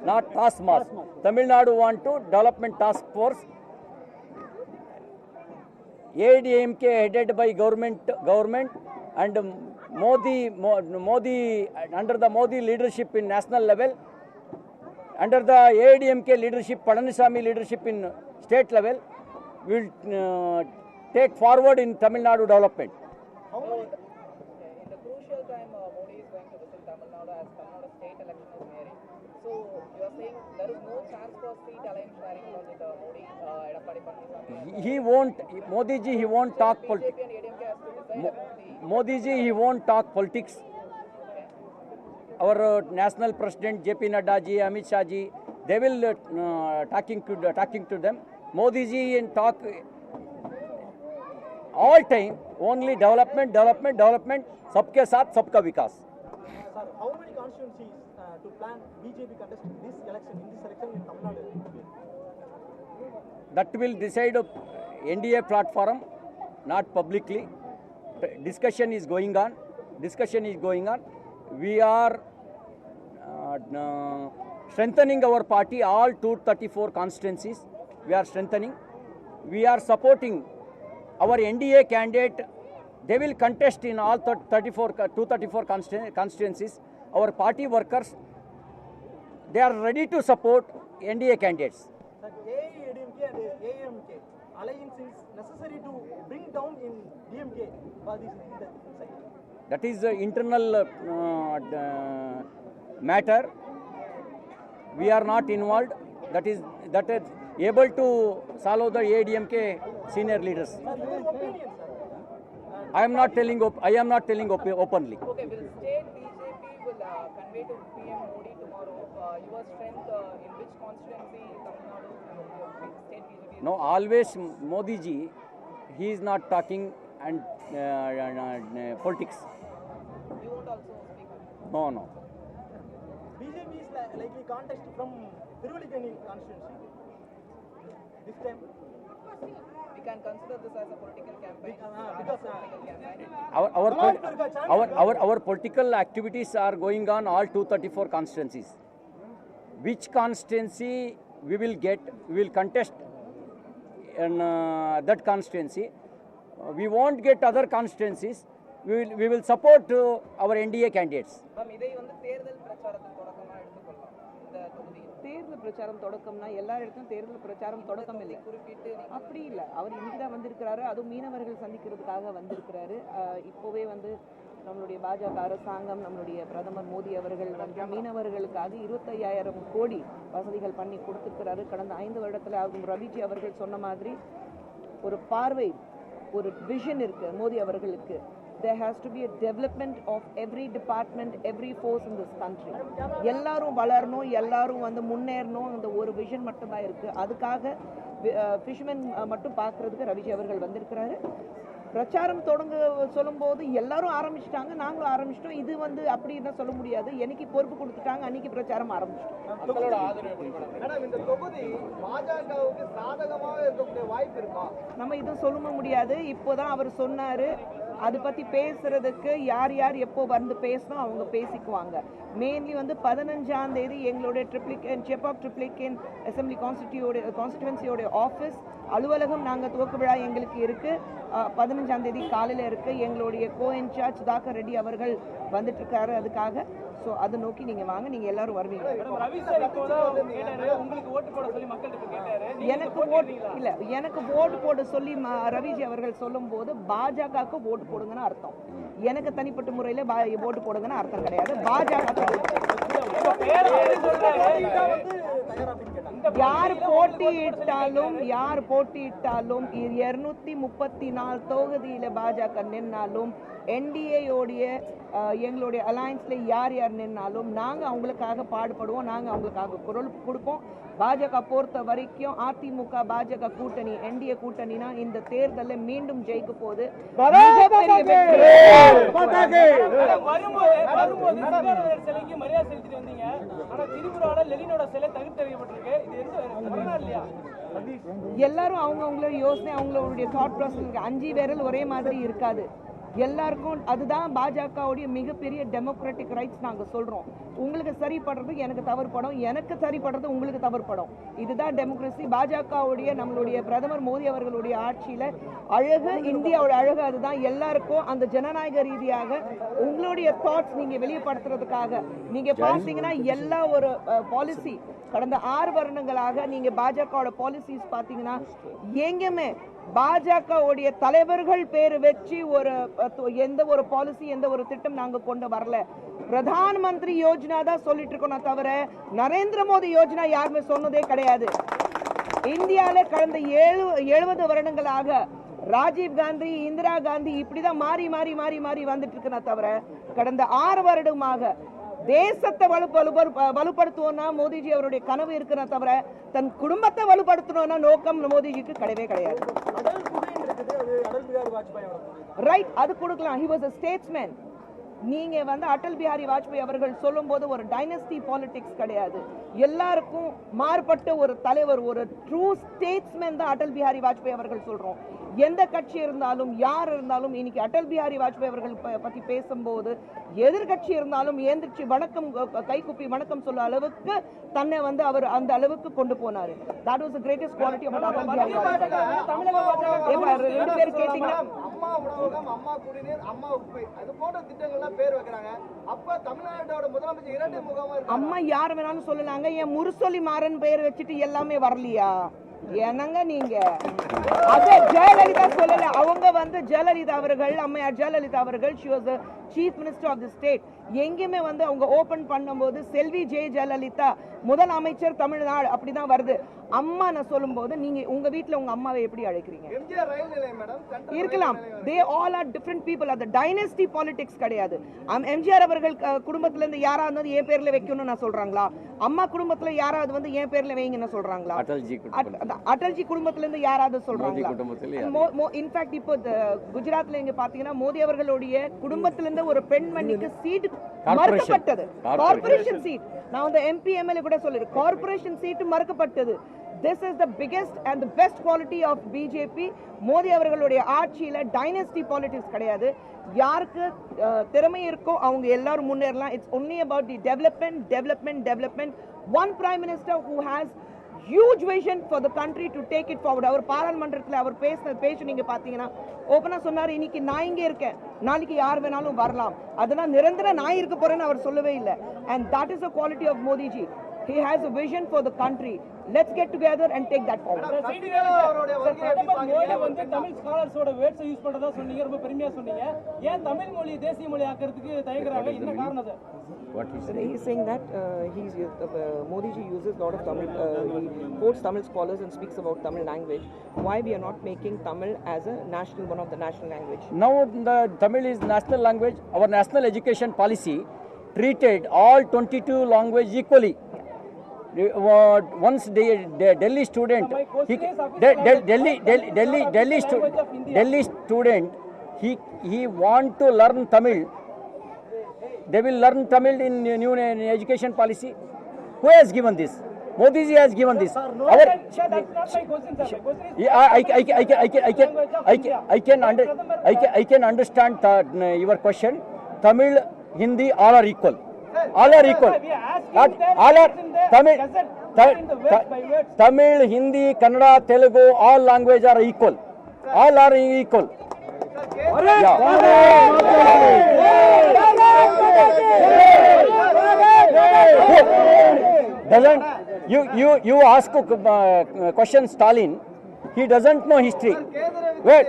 not task force. Tamil Nadu want to development task force. ADMK headed by government and Modi under the Modi leadership in national level, under the ADMK leadership, Palaniswamy leadership in state level, will take forward in Tamil Nadu development. In the crucial time, Modi is going to visit Tamil Nadu as Tamil Nadu state election is nearing. So you are saying there is no chance for seat alliance sharing along with Modi, Edapadi Palaniswamy. He won't, Modi ji, he won't talk politics. Modi ji, he won't talk politics. Our national president JP Nadda ji, Amit Shah ji, they will talking to them. Modi ji in talk all time only development. Sabke saath, sabka vikas. Sir, how many constituencies to plan BJP contest in this election in Tamil Nadu? That will decide NDA platform, not publicly. Discussion is going on. We are strengthening our party, all 234 constituencies. We are strengthening. We are supporting our NDA candidate. They will contest in all 234 constituencies. Our party workers, they are ready to support NDA candidates. Sir, AIADMK and AMK alliance is necessary to bring down in DMK for this inside. That is the internal matter. We are not involved. That is able to solve the ADMK senior leaders. Sir, your opinion, sir. I am not telling openly. Okay, will state BJP will convey to PM Modi tomorrow your strength in which constituency Tamil Nadu state BJP? No, always Modi ji, he is not talking and politics. You won't also speak on it? No. BJP is likely contest from Thiruvalikeni constituency this time. We can consider this as a political campaign. Our political activities are going on all 234 constituencies. Which constituency we will contest in that constituency. We won't get other constituencies. We will support our NDA candidates. தேர்தல் பிரச்சாரம் தொடக்கம்னா எல்லா இடத்துலையும் தேர்தல் பிரச்சாரம் தொடக்கம் இல்லை, குறிப்பிட்டு அப்படி இல்லை. அவர் இன்னைக்கு தான் வந்திருக்கிறாரு, அதுவும் மீனவர்கள் சந்திக்கிறதுக்காக வந்திருக்கிறாரு. இப்போவே நம்மளுடைய பாஜக அரசாங்கம், நம்மளுடைய பிரதமர் மோடி அவர்கள் மீனவர்களுக்காக 25,000 கோடி வசதிகள் பண்ணி கொடுத்துருக்கிறாரு. கடந்த 5 வருடத்தில் ஆகும் ரவிஜி அவர்கள் சொன்ன மாதிரி ஒரு பார்வை, ஒரு விஷன் இருக்கு மோடி அவர்களுக்கு. There has to be a development of every department, every force in this country. எல்லாரும் வளரணும், எல்லாரும் முன்னேறணும், அந்த ஒரு விஷன் மட்டும் தான் இருக்கு. அதுக்காக ஃபிஷ்மேன் மட்டும் பார்க்கறதுக்கு ரவிஜி அவர்கள் வந்திருக்கிறாரு. பிரச்சாரம் சொல்லும்போது எல்லாரும் ஆரம்பிச்சிட்டாங்க, நாங்களும் ஆரம்பிச்சிட்டோம். இது அப்படி தான் சொல்ல முடியாது. என்னைக்கு பொறுப்பு கொடுத்துட்டாங்க அன்னைக்கு பிரச்சாரம் ஆரம்பிச்சிட்டோம். இந்த தொகுதி பாஜகவுக்கு சாதகமாக இருக்கக்கூடிய வாய்ப்பு இருக்கா? நம்ம இது சொல்ல முடியாது. இப்போதான் அவர் சொன்னாரு, அதை பற்றி பேசுறதுக்கு யார் எப்போ பேசணும் அவங்க பேசிக்குவாங்க. மெயின்லி 15ஆம் தேதி எங்களுடைய ட்ரிப்ளிகேன் அசம்பிளி கான்ஸ்டிடுவன்சியோட ஆஃபீஸ் அலுவலகம் நாங்கள் துவக்க விழா எங்களுக்கு இருக்கு. 15ஆம் தேதி காலையில் இருக்கு. எங்களுடைய இன்சார்ஜ் சுதாகர் ரெட்டி அவர்கள் வந்துட்டு இருக்காரு அதுக்காக. ஸோ அதை நோக்கி நீங்க வாங்க, நீங்க எல்லாரும் வருவீங்க. எனக்கு ஓட்டு போட சொல்லி ரவிஜி அவர்கள் சொல்லும் போது பாஜகவுக்கு ஓட்டு போடுங்கன்னு அர்த்தம். எனக்கு தனிப்பட்ட முறையில ஓட்டு போடுங்கன்னு அர்த்தம் கிடையாது. பாஜக யார் போட்டியிட்டாலும் 234 தொகுதியில பாஜக நின்னாலும், என்டிஏயோடைய எங்களுடைய அலையன்ஸ்ல யார் நின்னாலும் நாங்க அவங்களுக்காக பாடுபடுவோம், நாங்க அவங்களுக்காக குரல் கொடுப்போம். பாஜக பொறுத்த வரைக்கும் அதிமுக பாஜக கூட்டணி, என்டிஏ கூட்டணினா இந்த தேர்தலில் மீண்டும் ஜெயிக்க போகுது. எல்லாரும் அவங்களுடைய யோசனை, அவங்களுடைய தாட் ப்ராசஸ். 5 விரல் ஒரே மாதிரி இருக்காது. எல்லாருக்கும். அதுதான் பாஜகவுடைய மிகப்பெரிய டெமோக்ராட்டிக் ரைட்ஸ் நாங்கள் சொல்கிறோம். உங்களுக்கு சரிப்படுறது எனக்கு தவறுபடும், எனக்கு சரிப்படுறது உங்களுக்கு தவறுபடும். இதுதான் டெமோக்ரஸி. பாஜகவுடைய நம்மளுடைய பிரதமர் மோடி அவர்களுடைய ஆட்சியில் அழகு, இந்தியாவோட அழகு அதுதான். எல்லாருக்கும் அந்த ஜனநாயக ரீதியாக உங்களுடைய தாட்ஸ் நீங்கள் வெளிப்படுத்துறதுக்காக நீங்கள் பார்த்தீங்கன்னா எல்லா ஒரு பாலிசி கடந்த 6 வருடங்களாக நீங்க பாஜகவோட பாலிசிஸ் பார்த்தீங்கன்னா எங்கேயுமே பாஜகவுடைய தலைவர்கள் பேர் வச்சு ஒரு எந்த ஒரு பாலிசி எந்த ஒரு திட்டம் நாங்க கொண்டு வரல. பிரதான் மந்திரி யோஜனா தான் சொல்லிட்டு இருக்கோம் தவிர நரேந்திர மோடி யோஜனா யாருமே சொன்னதே கிடையாது. இந்தியாவில கடந்த 70 வருடங்களாக ராஜீவ் காந்தி, இந்திரா காந்தி இப்படிதான் மாறி மாறி மாறி மாறி வந்துட்டு இருக்கா தவிர கடந்த 6 வருடமாக தேசத்தை வலுப்படுத்துவோம்னா மோடிஜி அவருடைய கனவு இருக்கிற தவிர தன் குடும்பத்தை வலுப்படுத்தணும்னா நோக்கம் மோடிஜிக்கு கிடையவே கிடையாது. ரைட், அது கொடுக்கலாம். he was a statesman. நீங்க வந்து அடல் பிஹாரி வாஜ்பாய் அவர்கள் சொல்லும் போது ஒரு டைனஸ்டி பாலிடிக்ஸ் கிடையாது. எல்லாருக்கும் மாறுபட்ட ஒரு தலைவர், ஒரு ட்ரூ ஸ்டேட்ஸ்மேன் தான் அடல் பிஹாரி வாஜ்பாய் அவர்கள் சொல்றோம். எந்த கட்சி இருந்தாலும் யார் இருந்தாலும் இன்னைக்கு அடல் பிஹாரி வாஜ்பாய் அவர்கள் பத்தி பேசும்போது எதிர்கட்சி இருந்தாலும் ஏந்திரிச்சு வணக்கம் கைகுப்பி வணக்கம் சொல்ல அளவுக்கு தன்னை வந்து அவர் அந்த அளவுக்கு கொண்டு போனாரு. that was the greatest quality of Atal Bihari Vajpayee. ரெண்டு பேர் கேட்டீங்கன்னா அம்மா உணவகம், அம்மா குடிநீர், அம்மா உப்பு அது போன்ற திட்டங்கள்லாம் பேர் வைக்கிறாங்க. அப்ப தமிழ்நாட்டோட முதலமைச்சர் 2 முகமா இருக்கு. அம்மா யார் வேணாலும் சொல்லலாங்க, என் முரசொலி மாறன் பெயர் வச்சுட்டு எல்லாமே வரலையா? என்னங்க நீங்க அத ஜெயலலிதா சொல்லல. அவங்க வந்து ஜெயலலிதா அவர்கள், அம்மையார் ஜெயலலிதா அவர்கள், she was the chief minister of the state. எங்கேயுமே வந்து அவங்க ஓபன் பண்ணும்போது செல்வி ஜெயலலிதா முதல் அமைச்சர் தமிழ்நாடு அப்படிதான் வருது. அம்மா நான் சொல்லும் போது நீங்க உங்க வீட்டுல உங்க அம்மாவை எப்படி அழைக்கிறீங்க? எம்ஜிஆர் ரயில் நிலையம் மேடம் இருக்கலாம். they all are different people. அது டைனஸ்டி பாலிடிக்ஸ் கிடையாது. எம்ஜிஆர் அவர்கள் குடும்பத்துல இருந்து யாராவது வந்து என் பேர்ல வைக்கணும்னு நான் சொல்றாங்களா? அம்மா குடும்பத்துல யாராவது வந்து என் பேர்ல வைங்கன்னு சொல்றாங்களா? அடல்ஜி குடும்பத்துல இருந்து யாராவது சொல்றாங்களா? இன்ஃபேக்ட் இப்போ குஜராத்ல இங்க பாத்தீங்கன்னா மோடி அவர்களுடைய குடும்பத்துல இருந்து ஒரு பெண்மணிக்கு சீட் மறுக்கப்பட்டது. Corporation seat. நான் வந்து எம்பி எம்எல்ஏ கூட சொல்லிரு கார்ப்பரேஷன் சீட் மறுக்கப்பட்டது. This is the biggest and the best quality of BJP. Modi அவர்களுடைய ஆட்சியில டைனஸ்டி பாலிடிக்ஸ் கிடையாது. யாருக்கு திறமை இருக்கோ அவங்க எல்லாரும் முன்னேறலாம். It's only about the development. One prime minister who has huge vision for the country to take it forward. அவர் பாராளுமன்றத்தில் அவர் பேச்சு நீங்க பாத்தீங்கன்னா ஓபனா சொன்னாரு, இன்னைக்கு நான் இங்க இருக்கேன், நாளைக்கு யார் வேணாலும் வரலாம், அதெல்லாம் நிரந்தர நான் இருக்க போறேன்னு அவர் சொல்லவே இல்லை. and that is the quality of Modi ji. He has a vision for the country. Let's get together and take that forward. Modi வந்து தமிழ் ஸ்காலர்ஸோட வேர்ட்ஸ் யூஸ் பண்றதா சொன்னீங்க, ரொம்ப பெருமையா சொன்னீங்க. ஏன் தமிழ் மொழி தேசிய மொழி ஆக்கிறதுக்கு தயங்குறாங்க? என்ன காரணம் sir? He is saying that Modi ji uses a lot of Tamil, he quotes Tamil scholars and speaks about Tamil language. Why we are not making Tamil as a national, one of the national language? Now the Tamil is national language. Our national education policy treated all 22 language equally. Once Delhi student, Delhi student, he want to learn Tamil. They will learn Tamil in new education policy. Who has given this? Modi ji has given this. That's not my question, sir. I can understand your question. Tamil, Hindi, all are equal. All are equal. All are Tamil, Hindi, Kannada, Telugu, all language are equal. All are equal. Doesn't you ask question Stalin? He doesn't know history. Wait,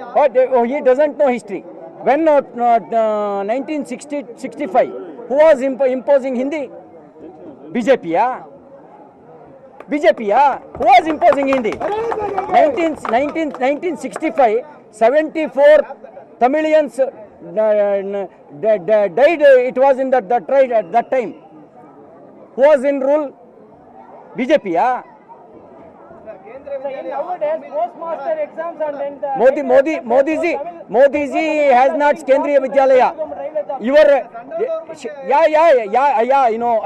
he doesn't know history. When 1965, who was imposing Hindi? BJP, yeah. Who was imposing Hindi? 1965, 74 Tamilians died. It was in that time. Who was in rule? BJP, yeah. Nowadays, postmaster exams and then Modi ji has not Kendriya Vidyalaya.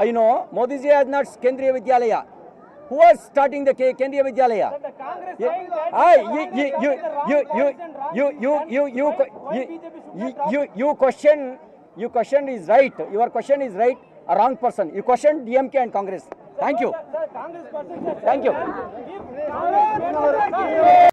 I know. Modi ji has not Kendriya Vidyalaya. Who was starting the Kendriya Vidyalaya? The Congress Yeah. saying that Aye, the Raj Bhagan you question is right. Your question is right. A wrong person. You question DMK and Congress. Thank you. the Congress person Thank you. if Congress